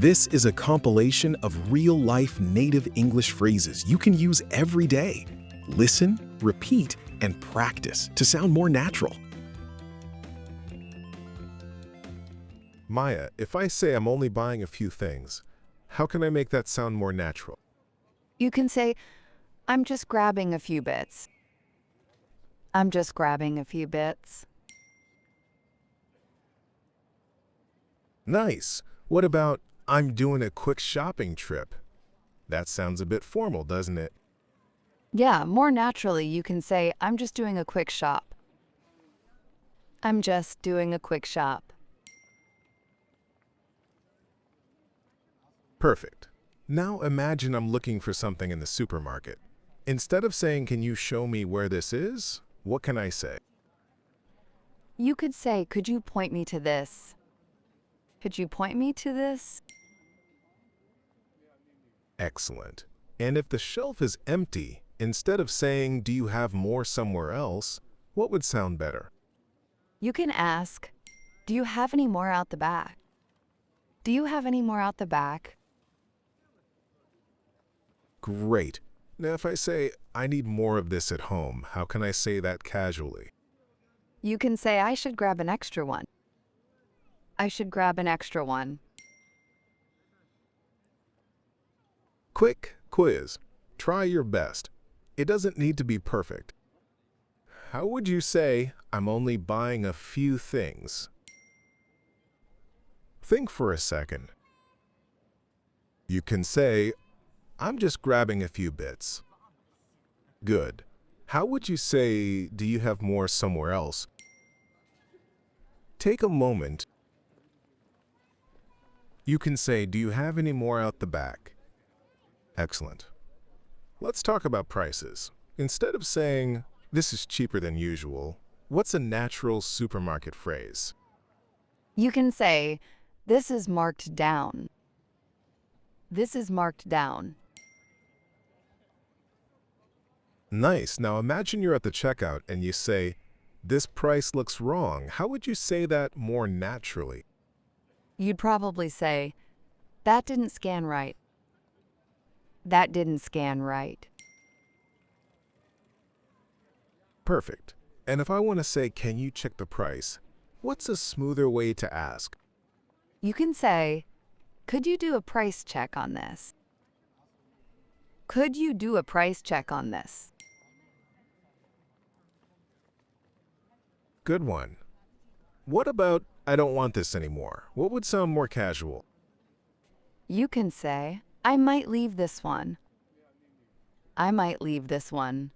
This is a compilation of real-life native English phrases you can use every day. Listen, repeat, and practice to sound more natural. Maya, if I say I'm only buying a few things, how can I make that sound more natural? You can say, I'm just grabbing a few bits. I'm just grabbing a few bits. Nice. What about, I'm doing a quick shopping trip? That sounds a bit formal, doesn't it? Yeah, more naturally, you can say, I'm just doing a quick shop. I'm just doing a quick shop. Perfect. Now imagine I'm looking for something in the supermarket. Instead of saying, can you show me where this is? What can I say? You could say, could you point me to this? Could you point me to this? Excellent. And if the shelf is empty, instead of saying, do you have more somewhere else, what would sound better? You can ask, do you have any more out the back? Do you have any more out the back? Great. Now if I say, I need more of this at home, how can I say that casually? You can say, I should grab an extra one. I should grab an extra one. Quick quiz. Try your best. It doesn't need to be perfect. How would you say, I'm only buying a few things? Think for a second. You can say, I'm just grabbing a few bits. Good. How would you say, do you have more somewhere else? Take a moment. You can say, do you have any more out the back? Excellent. Let's talk about prices. Instead of saying, this is cheaper than usual, what's a natural supermarket phrase? You can say, this is marked down. This is marked down. Nice. Now imagine you're at the checkout and you say, this price looks wrong. How would you say that more naturally? You'd probably say, that didn't scan right. That didn't scan right. Perfect. And if I want to say, can you check the price? What's a smoother way to ask? You can say, could you do a price check on this? Could you do a price check on this? Good one. What about, I don't want this anymore? What would sound more casual? You can say, I might leave this one. I might leave this one.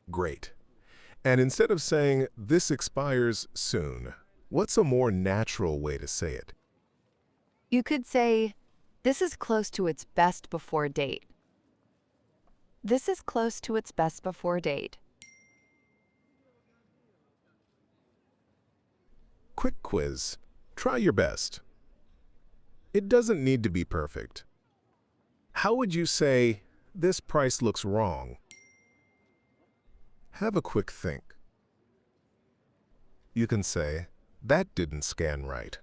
Great. And instead of saying, this expires soon, what's a more natural way to say it? You could say, this is close to its best before date. This is close to its best before date. Quick quiz. Try your best. It doesn't need to be perfect. How would you say, this price looks wrong? Have a quick think. You can say, that didn't scan right.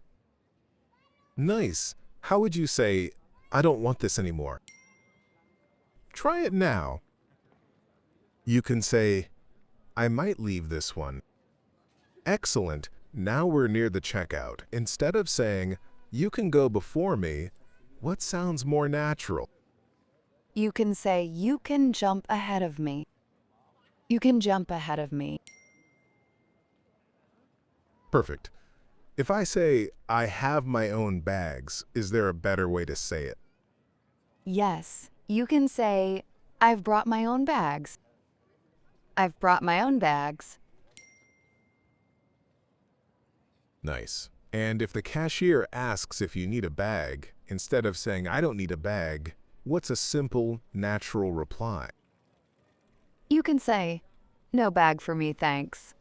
Nice. How would you say, I don't want this anymore? Try it now. You can say, I might leave this one. Excellent. Now we're near the checkout. Instead of saying, you can go before me, what sounds more natural? You can say, you can jump ahead of me. You can jump ahead of me. Perfect. If I say, I have my own bags, is there a better way to say it? Yes, you can say, I've brought my own bags. I've brought my own bags. Nice. And if the cashier asks if you need a bag, instead of saying, I don't need a bag, what's a simple, natural reply? You can say, no bag for me, thanks.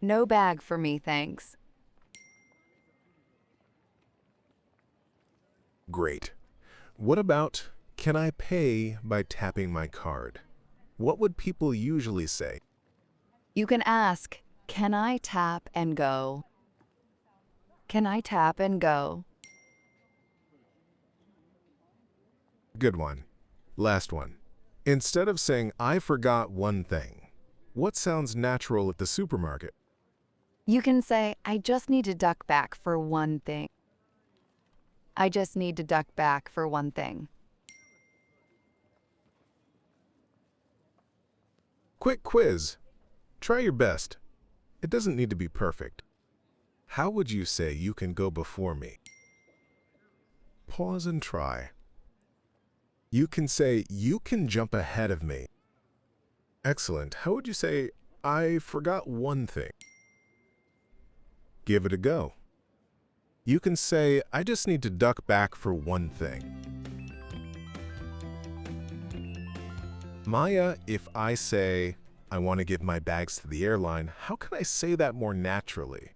No bag for me, thanks. Great. What about, can I pay by tapping my card? What would people usually say? You can ask, can I tap and go? Can I tap and go? Good one. Last one. Instead of saying, I forgot one thing, what sounds natural at the supermarket? You can say, I just need to duck back for one thing. I just need to duck back for one thing. Quick quiz. Try your best. It doesn't need to be perfect. How would you say you can go before me? Pause and try. You can say, you can jump ahead of me. Excellent. How would you say, I forgot one thing? Give it a go. You can say, I just need to duck back for one thing. Maya, if I say, I want to give my bags to the airline, how can I say that more naturally?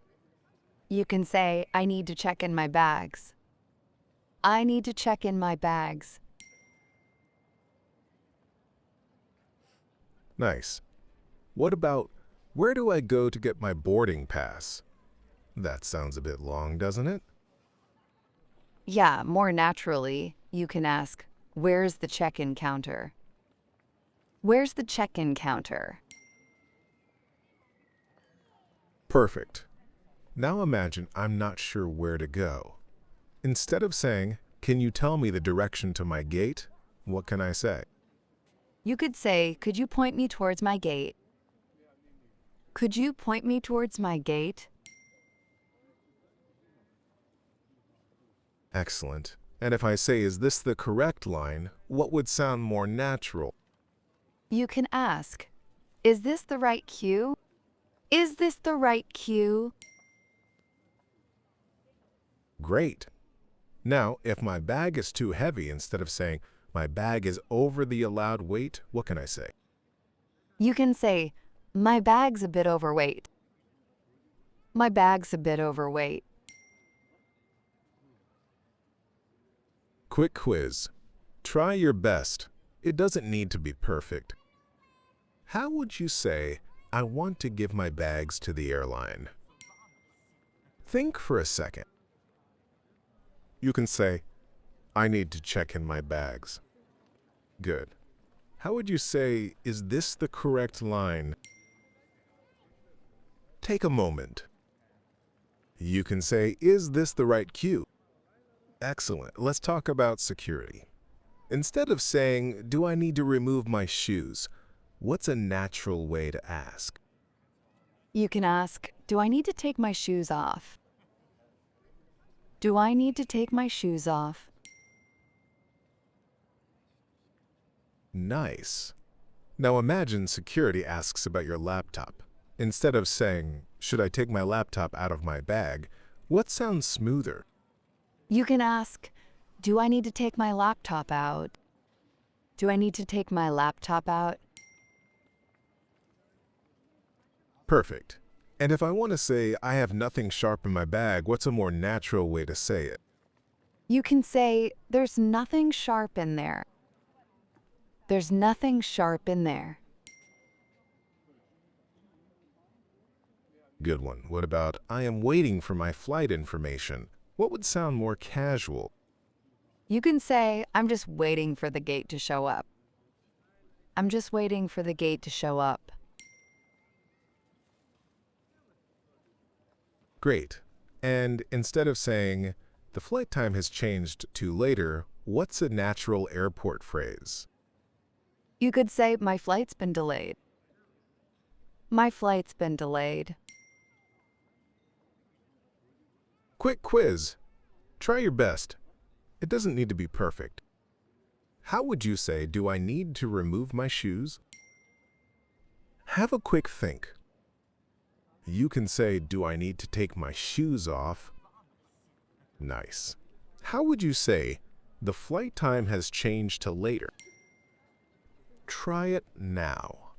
You can say, I need to check in my bags. I need to check in my bags. Nice. What about, where do I go to get my boarding pass? That sounds a bit long, doesn't it? Yeah, more naturally, you can ask, where's the check-in counter? Where's the check-in counter? Perfect. Now imagine I'm not sure where to go. Instead of saying, can you tell me the direction to my gate? What can I say? You could say, could you point me towards my gate? Could you point me towards my gate? Excellent. And if I say, is this the correct line, what would sound more natural? You can ask, is this the right queue? Is this the right queue? Great. Now, if my bag is too heavy, instead of saying, my bag is over the allowed weight, what can I say? You can say, my bag's a bit overweight. My bag's a bit overweight. Quick quiz. Try your best. It doesn't need to be perfect. How would you say, I want to give my bags to the airline? Think for a second. You can say, I need to check in my bags. Good. How would you say, is this the correct line? Take a moment. You can say, is this the right queue? Excellent. Let's talk about security. Instead of saying, do I need to remove my shoes? What's a natural way to ask? You can ask, do I need to take my shoes off? Do I need to take my shoes off? Nice. Now imagine security asks about your laptop. Instead of saying, should I take my laptop out of my bag? What sounds smoother? You can ask, do I need to take my laptop out? Do I need to take my laptop out? Perfect. And if I want to say, I have nothing sharp in my bag, what's a more natural way to say it? You can say, there's nothing sharp in there. There's nothing sharp in there. Good one. What about, I am waiting for my flight information? What would sound more casual? You can say, I'm just waiting for the gate to show up. I'm just waiting for the gate to show up. Great. And instead of saying, the flight time has changed to later, what's a natural airport phrase? You could say, my flight's been delayed. My flight's been delayed. Quick quiz. Try your best. It doesn't need to be perfect. How would you say, do I need to remove my shoes? Have a quick think. You can say, do I need to take my shoes off? Nice. How would you say, the flight time has changed to later? Try it now.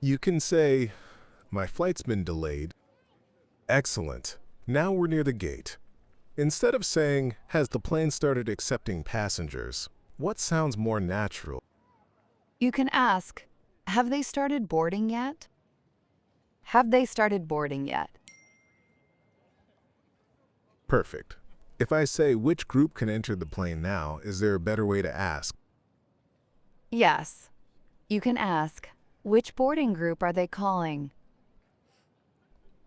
You can say, my flight's been delayed. Excellent. Now we're near the gate. Instead of saying, has the plane started accepting passengers? What sounds more natural? You can ask, have they started boarding yet? Have they started boarding yet? Perfect. If I say which group can enter the plane now, is there a better way to ask? Yes. You can ask, which boarding group are they calling?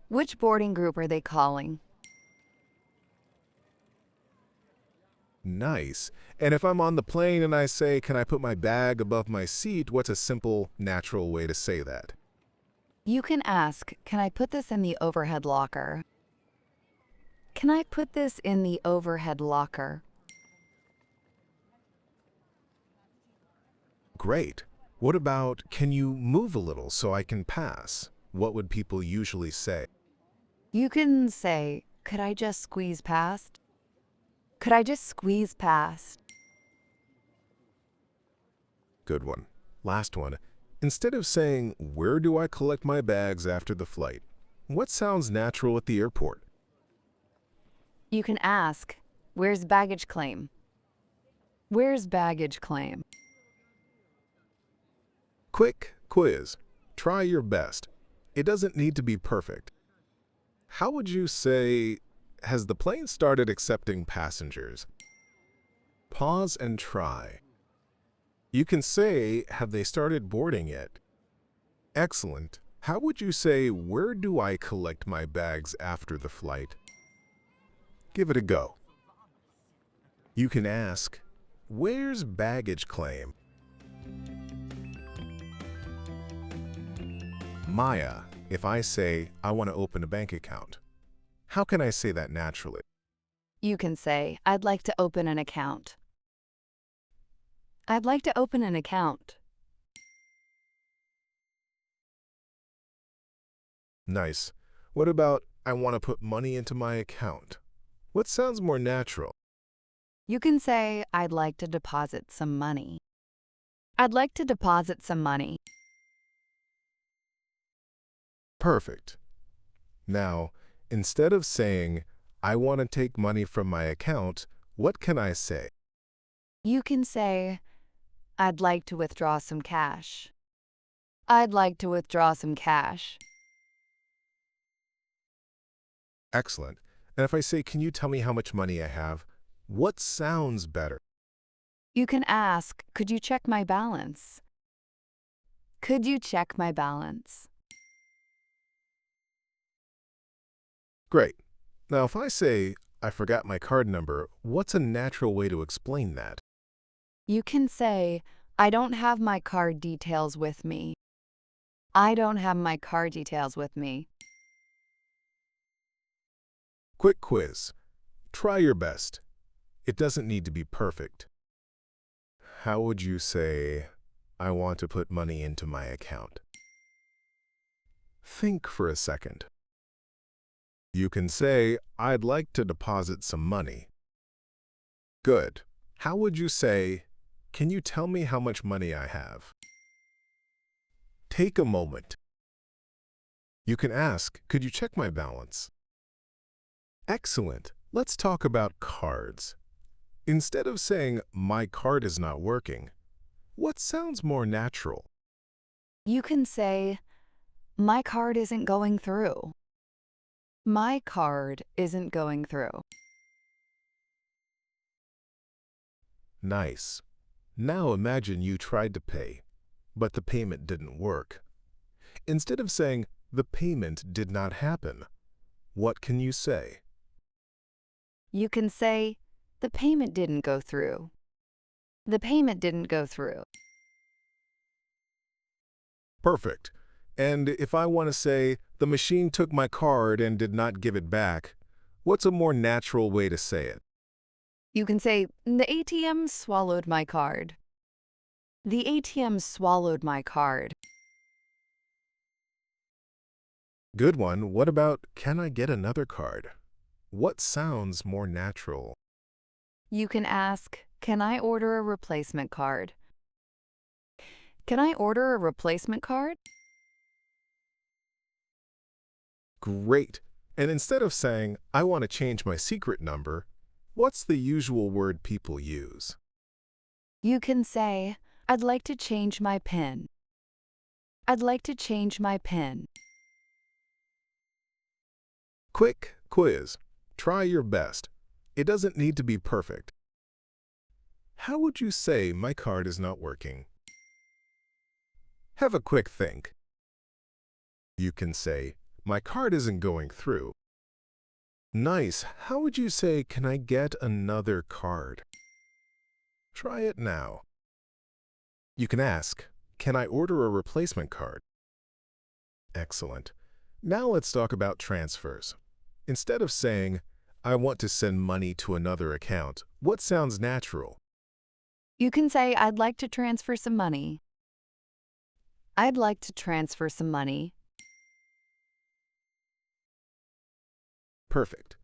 Which boarding group are they calling? Nice. And if I'm on the plane and I say, can I put my bag above my seat, what's a simple, natural way to say that? You can ask, can I put this in the overhead locker? Can I put this in the overhead locker? Great. What about, can you move a little so I can pass? What would people usually say? You can say, could I just squeeze past? Could I just squeeze past? Good one. Last one. Instead of saying, where do I collect my bags after the flight? What sounds natural at the airport? You can ask, where's baggage claim? Where's baggage claim? Quick quiz. Try your best. It doesn't need to be perfect. How would you say, has the plane started accepting passengers? Pause and try. You can say, have they started boarding yet? Excellent. How would you say, where do I collect my bags after the flight? Give it a go. You can ask, where's baggage claim? Maya, if I say, I want to open a bank account, how can I say that naturally? You can say, I'd like to open an account. I'd like to open an account. Nice. What about, I want to put money into my account? What sounds more natural? You can say, I'd like to deposit some money. I'd like to deposit some money. Perfect. Now, instead of saying, I want to take money from my account, what can I say? You can say, I'd like to withdraw some cash. I'd like to withdraw some cash. Excellent. And if I say, can you tell me how much money I have? What sounds better? You can ask, could you check my balance? Could you check my balance? Great. Now, if I say, I forgot my card number, what's a natural way to explain that? You can say, I don't have my card details with me. I don't have my card details with me. Quick quiz. Try your best. It doesn't need to be perfect. How would you say, I want to put money into my account? Think for a second. You can say, I'd like to deposit some money. Good. How would you say, can you tell me how much money I have? Take a moment. You can ask, could you check my balance? Excellent. Let's talk about cards. Instead of saying, my card is not working, what sounds more natural? You can say, my card isn't going through. My card isn't going through. Nice. Now imagine you tried to pay, but the payment didn't work. Instead of saying, the payment did not happen, what can you say? You can say, the payment didn't go through. The payment didn't go through. Perfect. And if I want to say, the machine took my card and did not give it back, what's a more natural way to say it? You can say, the ATM swallowed my card. The ATM swallowed my card. Good one. What about, can I get another card? What sounds more natural? You can ask, can I order a replacement card? Can I order a replacement card? Great. And instead of saying, I want to change my secret number, what's the usual word people use? You can say, I'd like to change my PIN. I'd like to change my PIN. Quick quiz. Try your best. It doesn't need to be perfect. How would you say my card is not working? Have a quick think. You can say, my card isn't going through. Nice. How would you say, can I get another card? Try it now. You can ask, can I order a replacement card? Excellent. Now let's talk about transfers. Instead of saying, I want to send money to another account, what sounds natural? You can say, I'd like to transfer some money. I'd like to transfer some money. Perfect.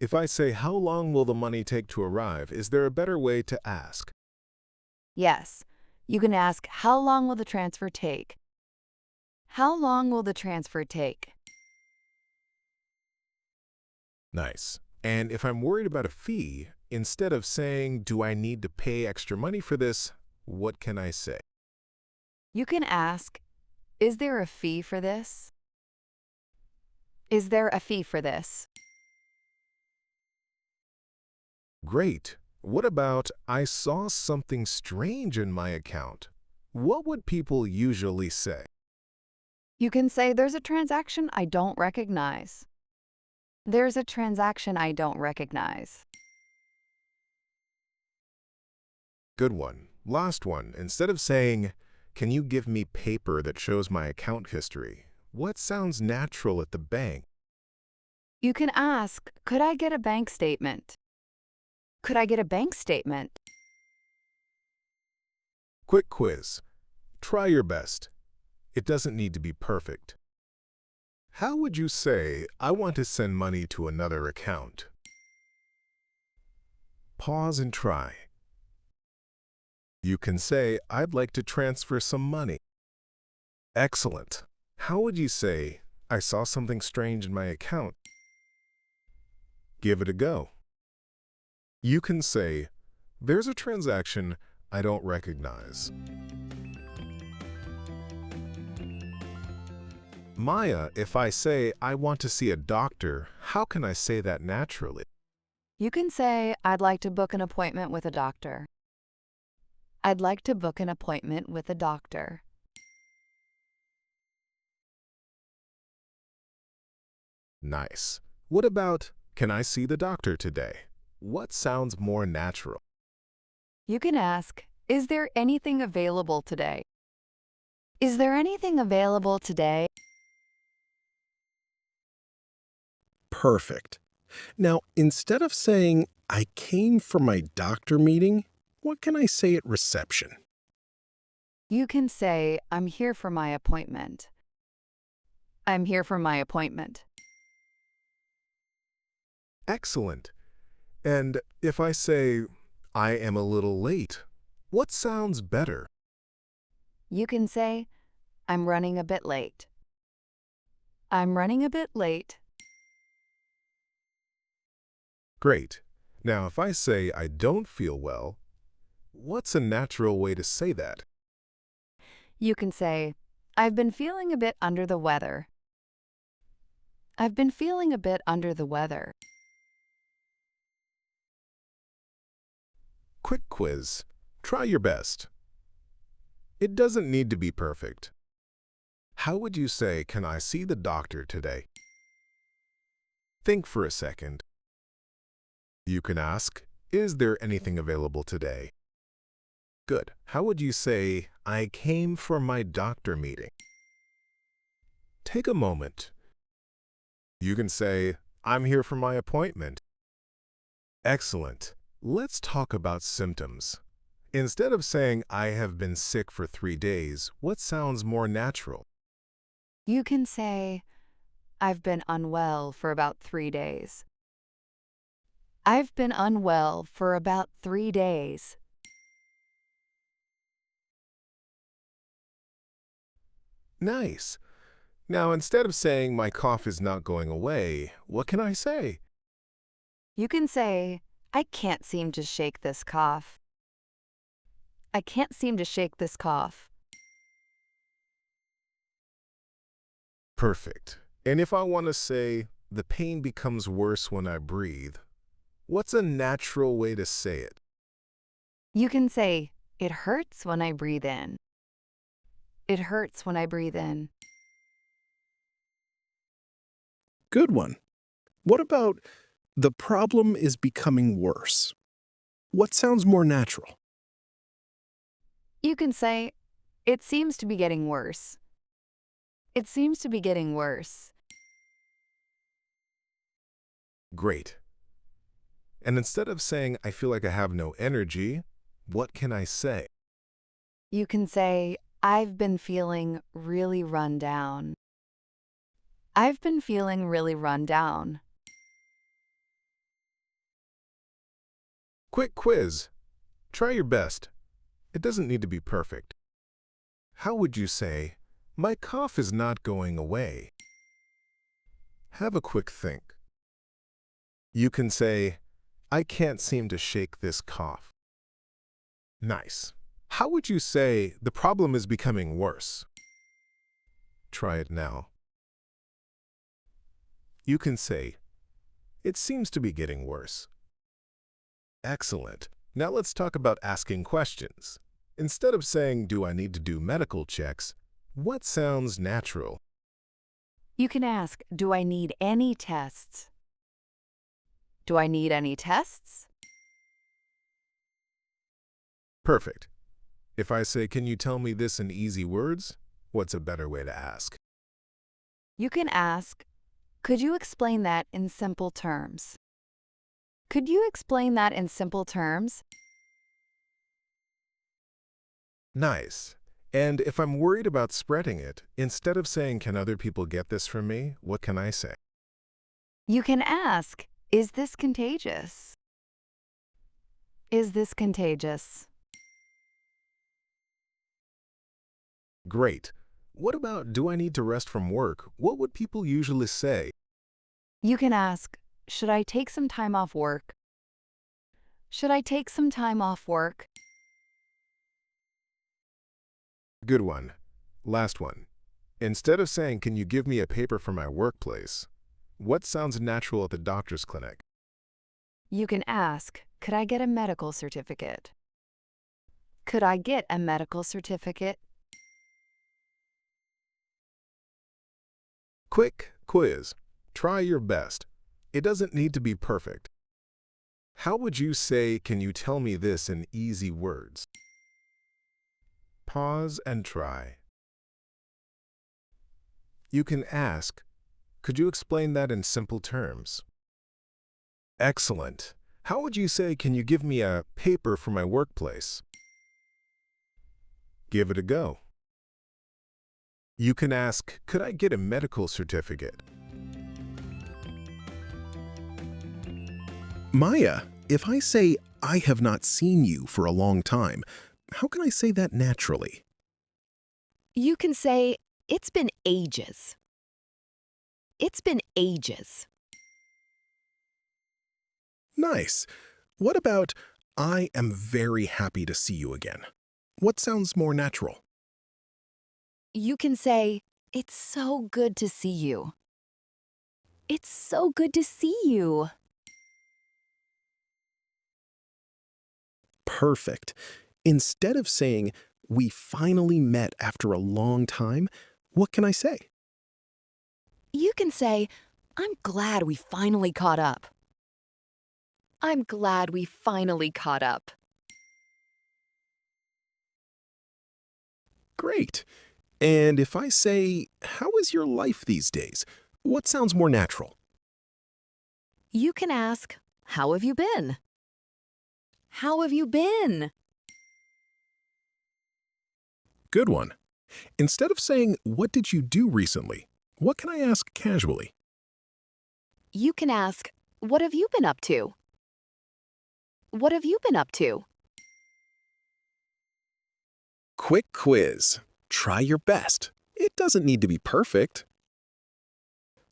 If I say, how long will the money take to arrive, is there a better way to ask? Yes. You can ask, how long will the transfer take? How long will the transfer take? Nice. And if I'm worried about a fee, instead of saying, do I need to pay extra money for this, what can I say? You can ask, is there a fee for this? Is there a fee for this? Great. What about, I saw something strange in my account? What would people usually say? You can say, there's a transaction I don't recognize. There's a transaction I don't recognize. Good one. Last one. Instead of saying, can you give me paper that shows my account history? What sounds natural at the bank? You can ask, could I get a bank statement? Could I get a bank statement? Quick quiz. Try your best. It doesn't need to be perfect. How would you say, I want to send money to another account? Pause and try. You can say, I'd like to transfer some money. Excellent. How would you say, I saw something strange in my account? Give it a go. You can say, there's a transaction I don't recognize. Maya, if I say, I want to see a doctor, how can I say that naturally? You can say, I'd like to book an appointment with a doctor. I'd like to book an appointment with a doctor. Nice. What about, can I see the doctor today? What sounds more natural? You can ask, is there anything available today? Is there anything available today? Perfect. Now, instead of saying, I came for my doctor meeting, what can I say at reception? You can say, I'm here for my appointment. I'm here for my appointment. Excellent. And if I say, I am a little late, what sounds better? You can say, I'm running a bit late. I'm running a bit late. Great. Now, if I say I don't feel well, what's a natural way to say that? You can say, I've been feeling a bit under the weather. I've been feeling a bit under the weather. Quick quiz. Try your best. It doesn't need to be perfect. How would you say, can I see the doctor today? Think for a second. You can ask, is there anything available today? Good. How would you say, I came for my doctor meeting? Take a moment. You can say, I'm here for my appointment. Excellent. Let's talk about symptoms. Instead of saying, I have been sick for 3 days, what sounds more natural? You can say, I've been unwell for about 3 days. I've been unwell for about 3 days. Nice. Now, instead of saying, my cough is not going away, what can I say? You can say, I can't seem to shake this cough. I can't seem to shake this cough. Perfect. And if I want to say, the pain becomes worse when I breathe. What's a natural way to say it? You can say, it hurts when I breathe in. It hurts when I breathe in. Good one. What about the problem is becoming worse? What sounds more natural? You can say, it seems to be getting worse. It seems to be getting worse. Great. And instead of saying, I feel like I have no energy, what can I say? You can say, I've been feeling really run down. I've been feeling really run down. Quick quiz. Try your best. It doesn't need to be perfect. How would you say, my cough is not going away? Have a quick think. You can say, I can't seem to shake this cough. Nice. How would you say, the problem is becoming worse? Try it now. You can say, it seems to be getting worse. Excellent. Now let's talk about asking questions. Instead of saying, do I need to do medical checks, what sounds natural? You can ask, do I need any tests? Do I need any tests? Perfect. If I say, can you tell me this in easy words? What's a better way to ask? You can ask, could you explain that in simple terms? Could you explain that in simple terms? Nice. And if I'm worried about spreading it, instead of saying, can other people get this from me, what can I say? You can ask, is this contagious? Is this contagious? Great. What about, do I need to rest from work? What would people usually say? You can ask, should I take some time off work? Should I take some time off work? Good one. Last one. Instead of saying, can you give me a paper for my workplace? What sounds natural at the doctor's clinic? You can ask, could I get a medical certificate? Could I get a medical certificate? Quick quiz. Try your best. It doesn't need to be perfect. How would you say, can you tell me this in easy words? Pause and try. You can ask, could you explain that in simple terms? Excellent. How would you say, can you give me a paper for my workplace? Give it a go. You can ask, could I get a medical certificate? Maya, if I say, I have not seen you for a long time, how can I say that naturally? You can say, it's been ages. It's been ages. Nice. What about, I am very happy to see you again? What sounds more natural? You can say, it's so good to see you. It's so good to see you. Perfect. Instead of saying, we finally met after a long time, what can I say? You can say, I'm glad we finally caught up. I'm glad we finally caught up. Great. And if I say, how is your life these days? What sounds more natural? You can ask, how have you been? How have you been? Good one. Instead of saying, what did you do recently? What can I ask casually? You can ask, what have you been up to? What have you been up to? Quick quiz. Try your best. It doesn't need to be perfect.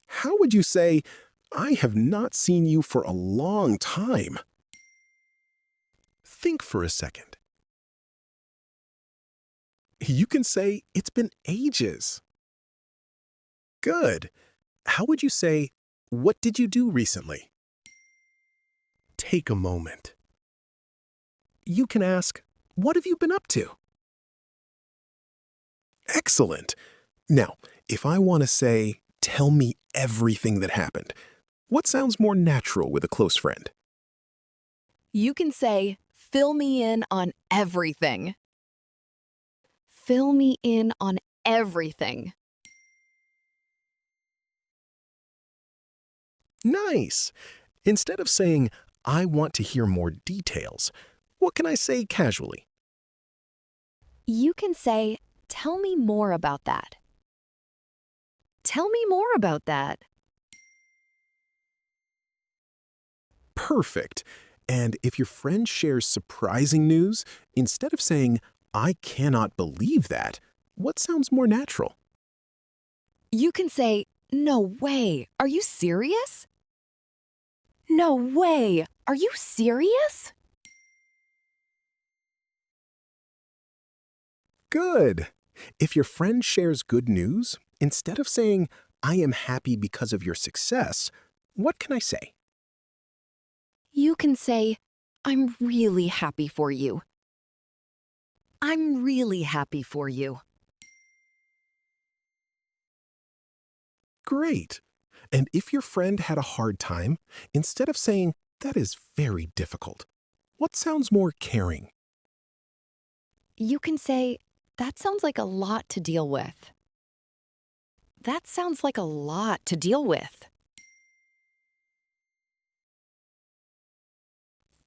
How would you say, I have not seen you for a long time? Think for a second. You can say, it's been ages. Good. How would you say, What did you do recently? Take a moment. You can ask, what have you been up to? Excellent. Now, if I want to say, tell me everything that happened, what sounds more natural with a close friend? You can say, fill me in on everything. Fill me in on everything. Nice. Instead of saying, I want to hear more details, what can I say casually? You can say, tell me more about that. Tell me more about that. Perfect. And if your friend shares surprising news, instead of saying, I cannot believe that, what sounds more natural? You can say, no way, are you serious? No way, are you serious? Good. If your friend shares good news, instead of saying, I am happy because of your success, what can I say? You can say, I'm really happy for you. I'm really happy for you. Great. And if your friend had a hard time, instead of saying, that is very difficult, what sounds more caring? You can say, that sounds like a lot to deal with. That sounds like a lot to deal with.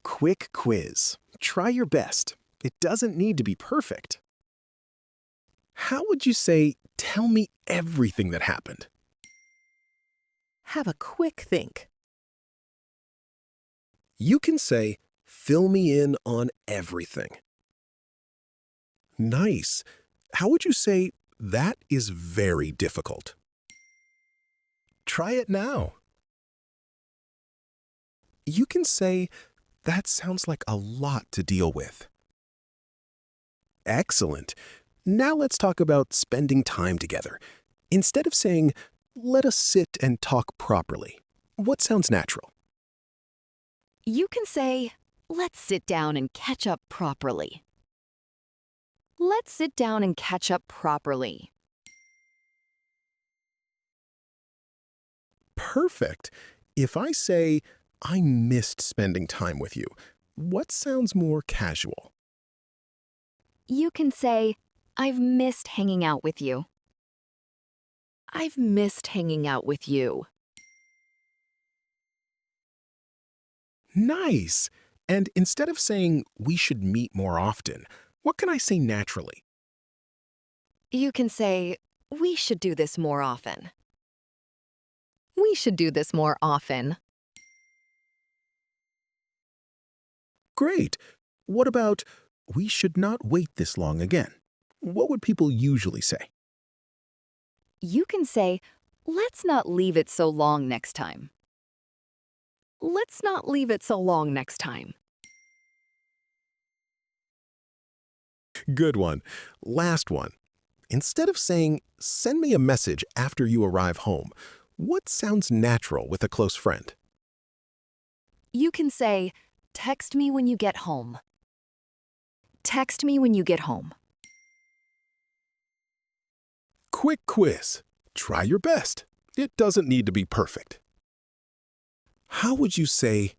Quick quiz. Try your best. It doesn't need to be perfect. How would you say, tell me everything that happened? Have a quick think. You can say, fill me in on everything. Nice. How would you say, that is very difficult? Try it now. You can say, that sounds like a lot to deal with. Excellent. Now let's talk about spending time together. Instead of saying, let us sit and talk properly, what sounds natural? You can say, let's sit down and catch up properly. Let's sit down and catch up properly. Perfect. If I say, I missed spending time with you, what sounds more casual? You can say, I've missed hanging out with you. I've missed hanging out with you. Nice. And instead of saying, we should meet more often, what can I say naturally? You can say, we should do this more often. We should do this more often. Great. What about, we should not wait this long again? What would people usually say? You can say, let's not leave it so long next time. Let's not leave it so long next time. Good one. Last one. Instead of saying, send me a message after you arrive home, what sounds natural with a close friend? You can say, text me when you get home. Text me when you get home. Quick quiz. Try your best. It doesn't need to be perfect. How would you say,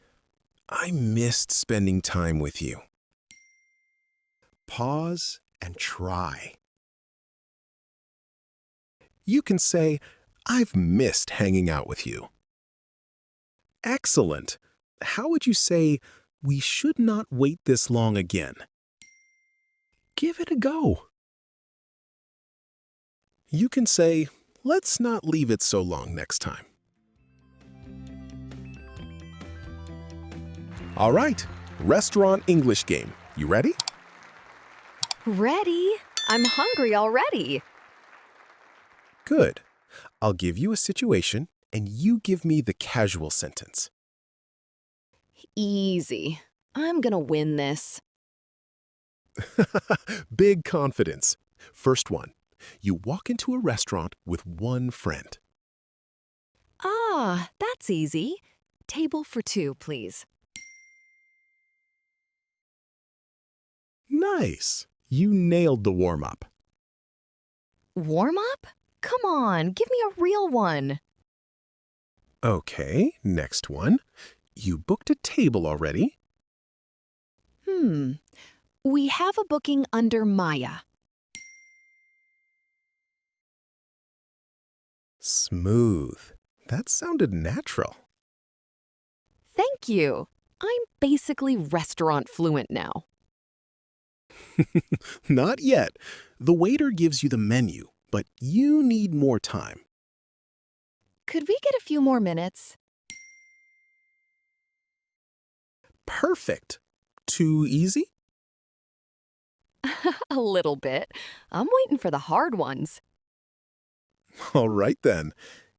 I missed spending time with you? Pause and try. You can say, I've missed hanging out with you. Excellent. How would you say, we should not wait this long again? Give it a go. You can say, let's not leave it so long next time. All right, restaurant English game. You ready? Ready? I'm hungry already. Good. I'll give you a situation, and you give me the casual sentence. Easy. I'm gonna win this. Big confidence. First one. You walk into a restaurant with one friend. Ah, that's easy. Table for two, please. Nice. You nailed the warm-up. Warm up? Come on, give me a real one. Okay, next one. You booked a table already. We have a booking under Maya. Smooth. That sounded natural. Thank you. I'm basically restaurant fluent now. Not yet. The waiter gives you the menu, but you need more time. Could we get a few more minutes? Perfect. Too easy? A little bit. I'm waiting for the hard ones. All right then.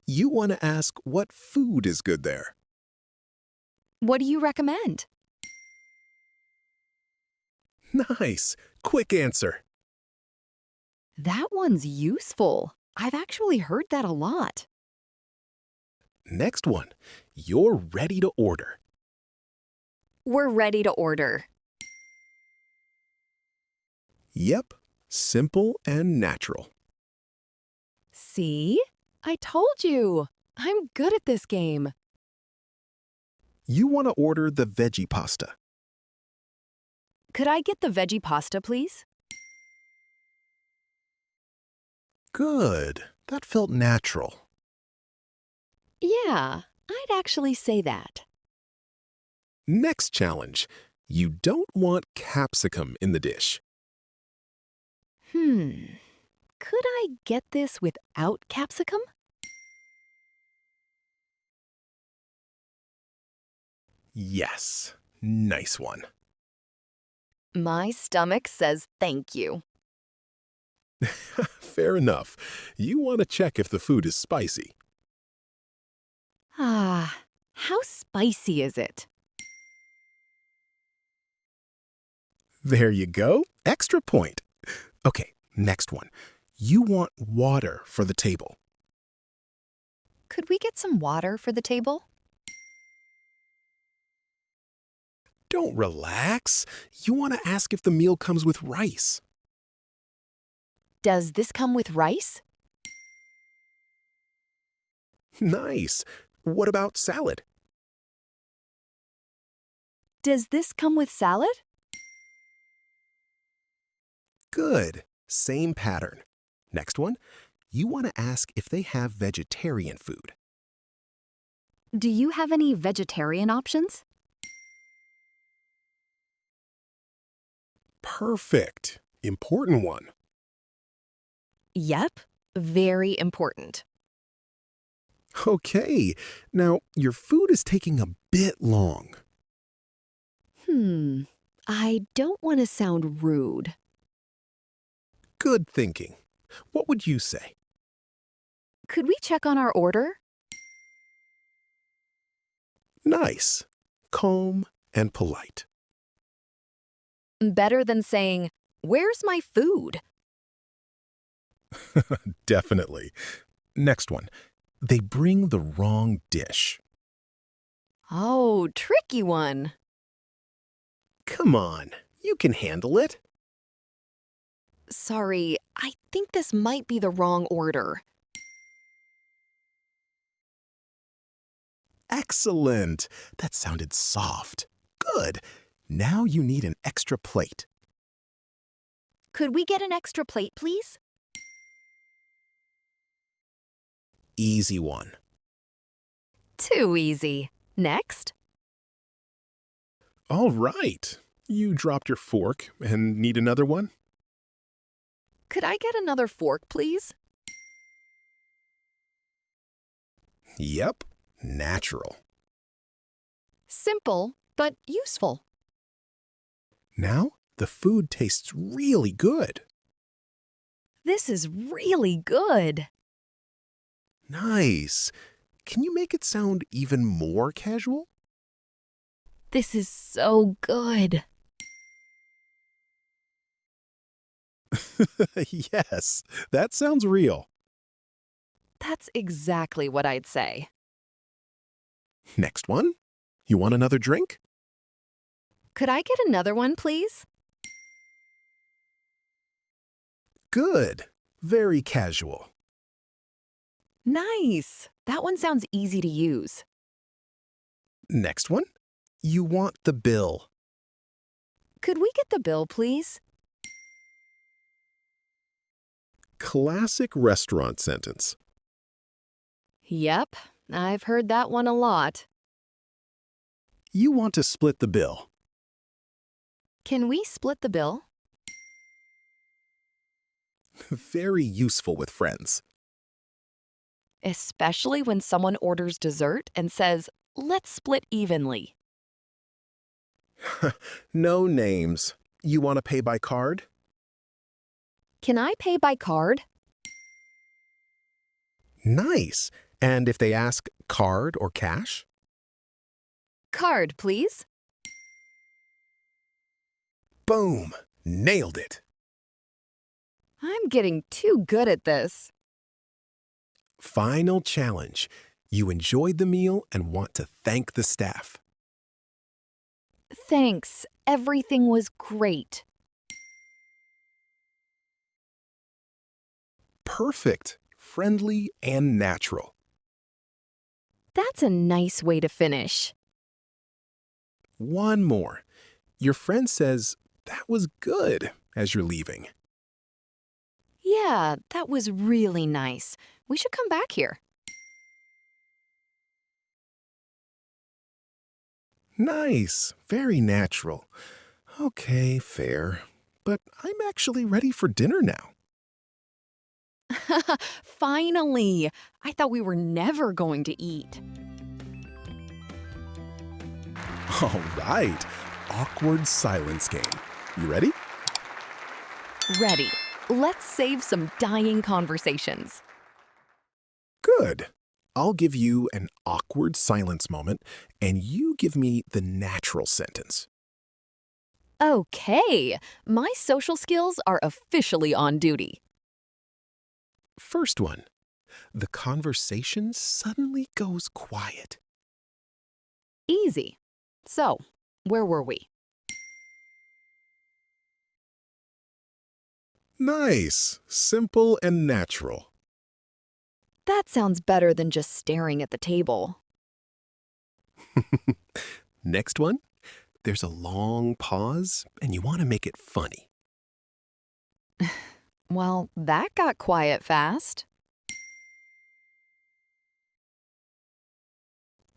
You want to ask what food is good there. What do you recommend? Nice. Quick answer. That one's useful. I've actually heard that a lot. Next one. You're ready to order. We're ready to order. Yep. Simple and natural. See? I told you. I'm good at this game. You want to order the veggie pasta. Could I get the veggie pasta, please? Good. That felt natural. Yeah, I'd actually say that. Next challenge. You don't want capsicum in the dish. Could I get this without capsicum? Yes. Nice one. My stomach says thank you. Fair enough. You want to check if the food is spicy. Ah, how spicy is it? There you go. Extra point. Okay, next one. You want water for the table. Could we get some water for the table? Don't relax. You want to ask if the meal comes with rice. Does this come with rice? Nice. What about salad? Does this come with salad? Good. Same pattern. Next one. You want to ask if they have vegetarian food. Do you have any vegetarian options? Perfect. Important one. Yep, very important. Okay. Now, your food is taking a bit long. I don't want to sound rude. Good thinking. What would you say? Could we check on our order? Nice. Calm and polite. Better than saying, "Where's my food?" Definitely. Next one. They bring the wrong dish. Oh, tricky one. Come on. You can handle it. Sorry, I think this might be the wrong order. Excellent. That sounded soft. Good. Now you need an extra plate. Could we get an extra plate, please? Easy one. Too easy. Next. All right. You dropped your fork and need another one? Could I get another fork, please? Yep. Natural. Simple, but useful. Now the food tastes really good. This is really good. Nice. Can you make it sound even more casual? This is so good. Yes, that sounds real. That's exactly what I'd say. Next one. You want another drink? Could I get another one, please? Good. Very casual. Nice. That one sounds easy to use. Next one. You want the bill. Could we get the bill, please? Classic restaurant sentence. Yep, I've heard that one a lot. You want to split the bill. Can we split the bill? Very useful with friends. Especially when someone orders dessert and says, let's split evenly. No names. You want to pay by card? Can I pay by card? Nice. And if they ask card or cash? Card, please. Boom. Nailed it. I'm getting too good at this. Final challenge. You enjoyed the meal and want to thank the staff. Thanks. Everything was great. Perfect. Friendly and natural. That's a nice way to finish. One more. Your friend says, that was good, as you're leaving. Yeah, that was really nice. We should come back here. Nice. Very natural. Okay, fair. But I'm actually ready for dinner now. Finally! I thought we were never going to eat. All right. Awkward silence game. You ready? Ready. Let's save some dying conversations. Good. I'll give you an awkward silence moment, and you give me the natural sentence. Okay, my social skills are officially on duty. First one. The conversation suddenly goes quiet. Easy. So, where were we? Nice. Simple and natural. That sounds better than just staring at the table. Next one. There's a long pause, and you want to make it funny. Well, that got quiet fast.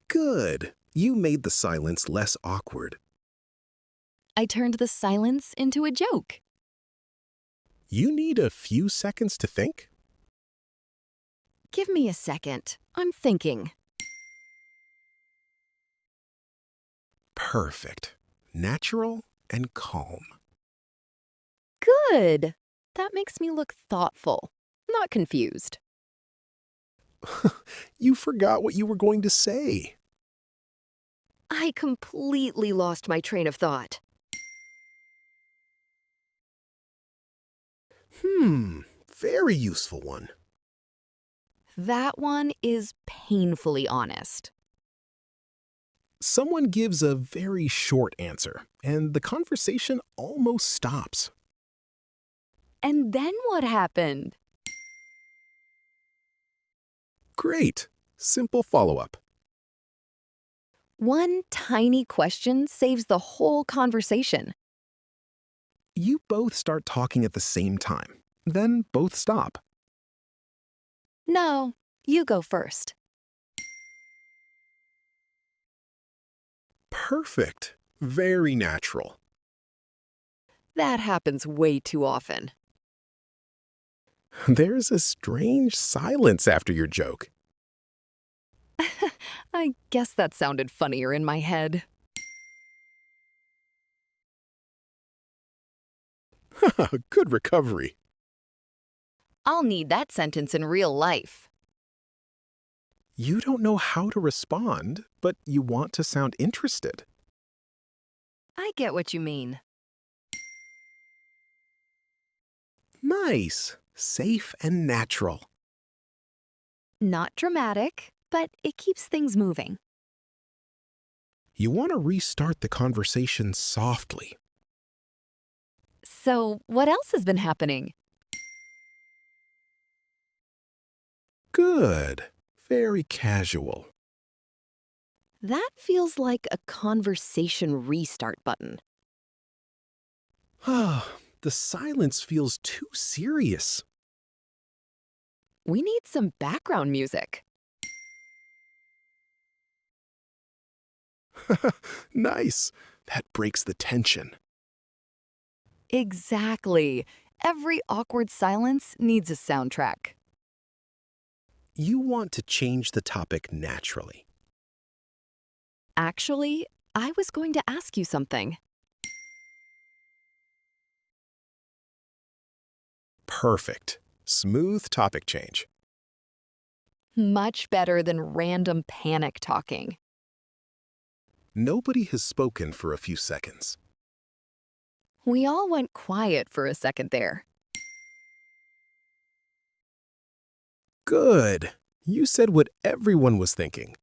Good. You made the silence less awkward. I turned the silence into a joke. You need a few seconds to think? Give me a second. I'm thinking. Perfect. Natural and calm. Good. That makes me look thoughtful, not confused. You forgot what you were going to say. I completely lost my train of thought. Very useful one. That one is painfully honest. Someone gives a very short answer, and the conversation almost stops. And then what happened? Great. Simple follow-up. One tiny question saves the whole conversation. You both start talking at the same time, then both stop. No, you go first. Perfect. Very natural. That happens way too often. There's a strange silence after your joke. I guess that sounded funnier in my head. Good recovery. I'll need that sentence in real life. You don't know how to respond, but you want to sound interested. I get what you mean. Nice. Safe and natural. Not dramatic, but it keeps things moving. You want to restart the conversation softly. So, what else has been happening? Good. Very casual. That feels like a conversation restart button. Ah, the silence feels too serious. We need some background music. Nice. That breaks the tension. Exactly. Every awkward silence needs a soundtrack. You want to change the topic naturally. Actually, I was going to ask you something. Perfect. Smooth topic change. Much better than random panic talking. Nobody has spoken for a few seconds. We all went quiet for a second there. Good. You said what everyone was thinking.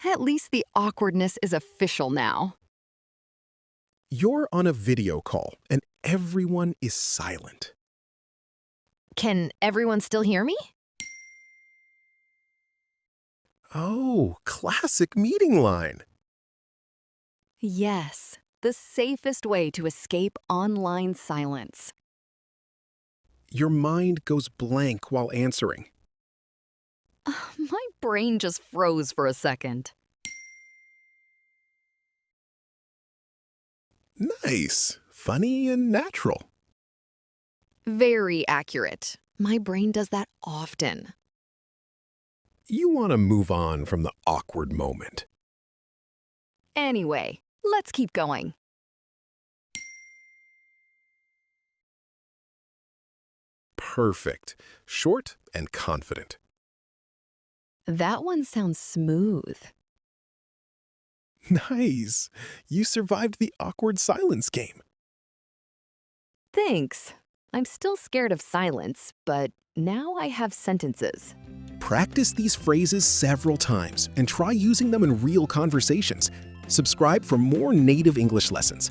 At least the awkwardness is official now. You're on a video call and everyone is silent. Can everyone still hear me? Oh, classic meeting line. Yes, the safest way to escape online silence. Your mind goes blank while answering. My brain just froze for a second. Nice. Funny and natural. Very accurate. My brain does that often. You want to move on from the awkward moment. Anyway, let's keep going. Perfect. Short and confident. That one sounds smooth. Nice. You survived the awkward silence game. Thanks. I'm still scared of silence, but now I have sentences. Practice these phrases several times and try using them in real conversations. Subscribe for more native English lessons.